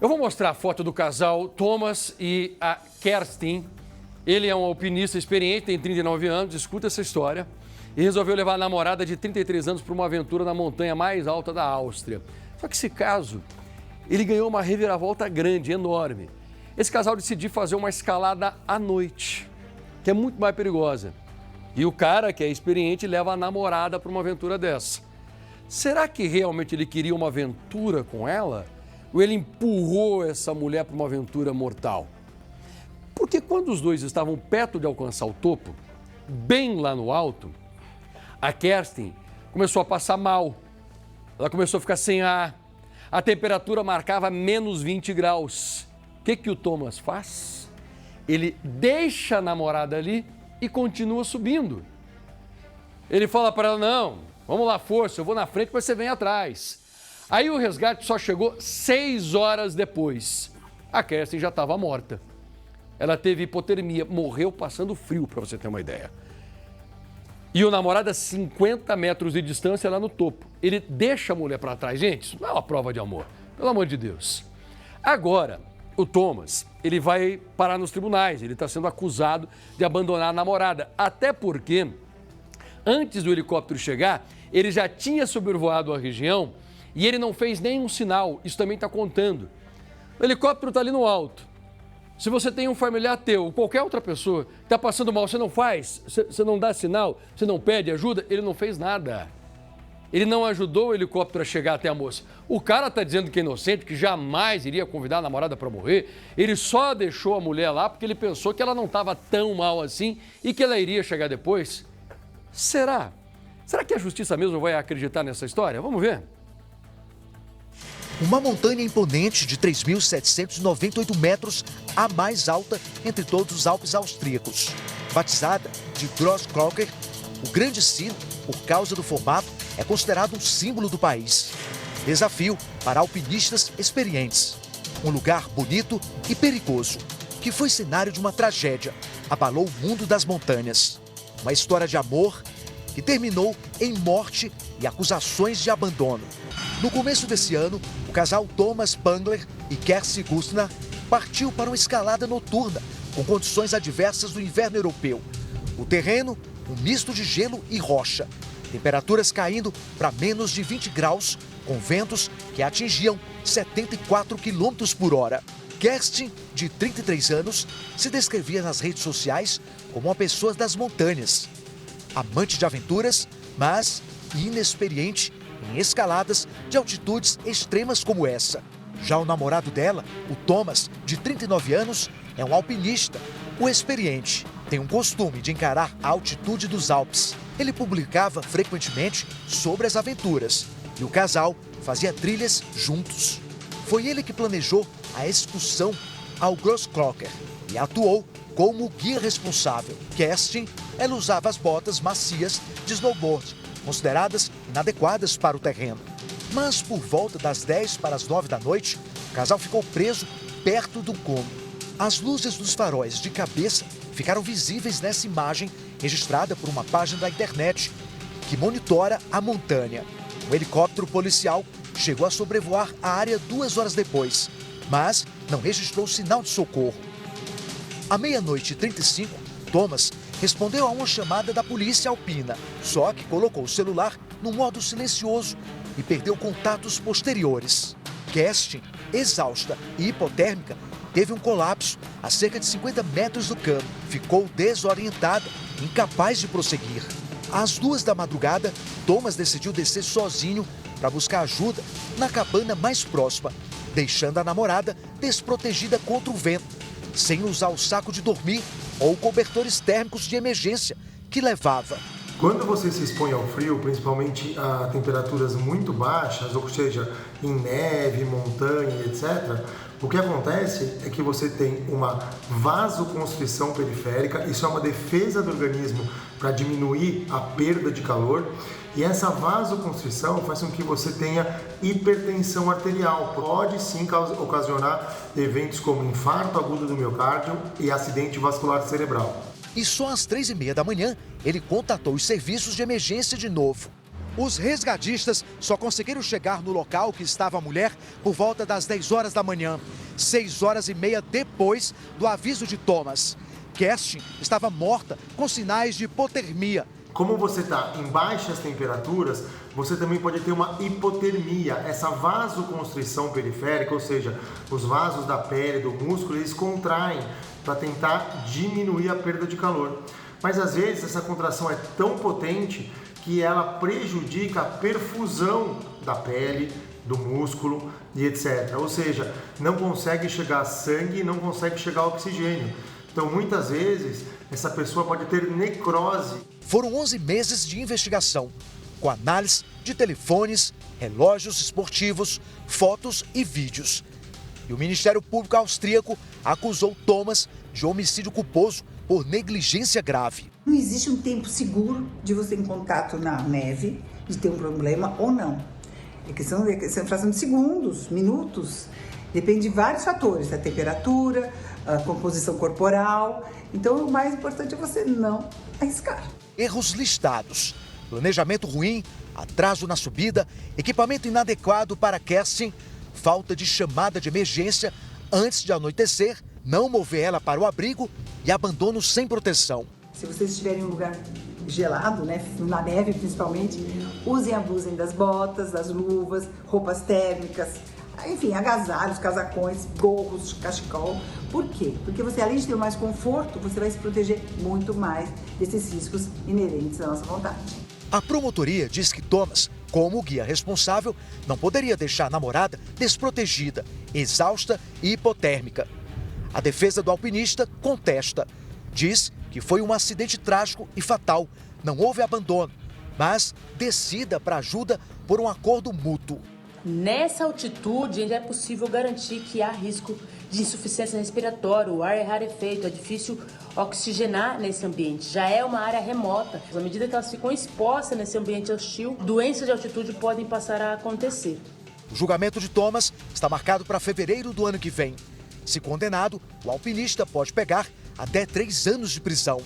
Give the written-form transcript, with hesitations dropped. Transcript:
Eu vou mostrar a foto do casal Thomas e a Kerstin. Ele é um alpinista experiente, tem 39 anos, escuta essa história, e resolveu levar a namorada de 33 anos para uma aventura na montanha mais alta da Áustria. Só que esse caso, ele ganhou uma reviravolta grande, enorme. Esse casal decidiu fazer uma escalada à noite, que é muito mais perigosa. E o cara, que é experiente, leva a namorada para uma aventura dessa. Será que realmente ele queria uma aventura com ela? Ou ele empurrou essa mulher para uma aventura mortal? Porque quando os dois estavam perto de alcançar o topo, bem lá no alto, a Kerstin começou a passar mal. Ela começou a ficar sem ar. A temperatura marcava menos 20 graus. O que o Thomas faz? Ele deixa a namorada ali e continua subindo. Ele fala para ela, não, vamos lá, força, eu vou na frente, mas você vem atrás. Aí o resgate só chegou 6 horas depois. A Kerstin já estava morta. Ela teve hipotermia, morreu passando frio, para você ter uma ideia. E o namorado a 50 metros de distância lá no topo. Ele deixa a mulher para trás. Gente, isso não é uma prova de amor, pelo amor de Deus. Agora, o Thomas, ele vai parar nos tribunais. Ele está sendo acusado de abandonar a namorada. Até porque, antes do helicóptero chegar, ele já tinha sobrevoado a região e ele não fez nenhum sinal. Isso também está contando. O helicóptero está ali no alto. Se você tem um familiar teu ou qualquer outra pessoa que está passando mal, você não faz, você não dá sinal, você não pede ajuda, ele não fez nada. Ele não ajudou o helicóptero a chegar até a moça. O cara está dizendo que é inocente, que jamais iria convidar a namorada para morrer. Ele só deixou a mulher lá porque ele pensou que ela não estava tão mal assim e que ela iria chegar depois. Será? Será que a justiça mesmo vai acreditar nessa história? Vamos ver. Uma montanha imponente de 3.798 metros, a mais alta entre todos os Alpes austríacos. Batizada de Großglockner, o grande sino, por causa do formato, é considerado um símbolo do país. Desafio para alpinistas experientes. Um lugar bonito e perigoso, que foi cenário de uma tragédia, abalou o mundo das montanhas. Uma história de amor que terminou em morte e acusações de abandono. No começo desse ano, o casal Thomas Bangler e Kerstin Gustner partiu para uma escalada noturna com condições adversas do inverno europeu. O terreno, um misto de gelo e rocha. Temperaturas caindo para menos de 20 graus, com ventos que atingiam 74 km por hora. Kerstin, de 33 anos, se descrevia nas redes sociais como uma pessoa das montanhas. Amante de aventuras, mas inexperiente em escaladas de altitudes extremas como essa. Já o namorado dela, o Thomas, de 39 anos, é um alpinista. O experiente tem um costume de encarar a altitude dos Alpes. Ele publicava frequentemente sobre as aventuras e o casal fazia trilhas juntos. Foi ele que planejou a expulsão ao Großglockner e atuou como guia responsável. Kerstin, ela usava as botas macias de snowboard, consideradas inadequadas para o terreno. Mas por volta das 10 para as 9 da noite, o casal ficou preso perto do cume. As luzes dos faróis de cabeça ficaram visíveis nessa imagem registrada por uma página da internet que monitora a montanha. O helicóptero policial chegou a sobrevoar a área 2 horas depois, mas não registrou sinal de socorro. À meia-noite e 35, Thomas respondeu a uma chamada da polícia alpina, só que colocou o celular no modo silencioso e perdeu contatos posteriores. Kerstin, exausta e hipotérmica, teve um colapso a cerca de 50 metros do cano. Ficou desorientada, incapaz de prosseguir. Às 2 da madrugada, Thomas decidiu descer sozinho para buscar ajuda na cabana mais próxima, deixando a namorada desprotegida contra o vento, sem usar o saco de dormir ou cobertores térmicos de emergência que levava. Quando você se expõe ao frio, principalmente a temperaturas muito baixas, ou seja, em neve, montanha, etc., o que acontece é que você tem uma vasoconstrição periférica, isso é uma defesa do organismo para diminuir a perda de calor, e essa vasoconstrição faz com que você tenha hipertensão arterial. Pode sim ocasionar eventos como infarto agudo do miocárdio e acidente vascular cerebral. E só às 3h30 da manhã, ele contatou os serviços de emergência de novo. Os resgatistas só conseguiram chegar no local que estava a mulher por volta das 10 horas da manhã, 6 horas e meia depois do aviso de Thomas. Kerstin estava morta com sinais de hipotermia. Como você está em baixas temperaturas, você também pode ter uma hipotermia, essa vasoconstrição periférica, ou seja, os vasos da pele, do músculo, eles contraem para tentar diminuir a perda de calor. Mas às vezes essa contração é tão potente que ela prejudica a perfusão da pele, do músculo e etc. Ou seja, não consegue chegar sangue, não consegue chegar oxigênio. Então, muitas vezes, essa pessoa pode ter necrose. Foram 11 meses de investigação, com análise de telefones, relógios esportivos, fotos e vídeos. E o Ministério Público austríaco acusou Thomas de homicídio culposo por negligência grave. Não existe um tempo seguro de você em contato na neve, de ter um problema ou não. É questão de segundos, minutos. Depende de vários fatores, da temperatura, a composição corporal. Então, o mais importante é você não arriscar. Erros listados: planejamento ruim, atraso na subida, equipamento inadequado para Kerstin, falta de chamada de emergência antes de anoitecer, não mover ela para o abrigo e abandono sem proteção. Se vocês estiverem em um lugar gelado, né, na neve principalmente, abusem das botas, das luvas, roupas térmicas, enfim, agasalhos, casacões, gorros, cachecol. Por quê? Porque você, além de ter mais conforto, você vai se proteger muito mais desses riscos inerentes à nossa vontade. A promotoria diz que Thomas, como guia responsável, não poderia deixar a namorada desprotegida, exausta e hipotérmica. A defesa do alpinista contesta. Diz que foi um acidente trágico e fatal. Não houve abandono, mas descida para ajuda por um acordo mútuo. Nessa altitude, ainda é possível garantir que há risco de insuficiência respiratória, o ar é rarefeito, é difícil oxigenar nesse ambiente. Já é uma área remota. À medida que elas ficam expostas nesse ambiente hostil, doenças de altitude podem passar a acontecer. O julgamento de Thomas está marcado para fevereiro do ano que vem. Se condenado, o alpinista pode pegar até 3 anos de prisão.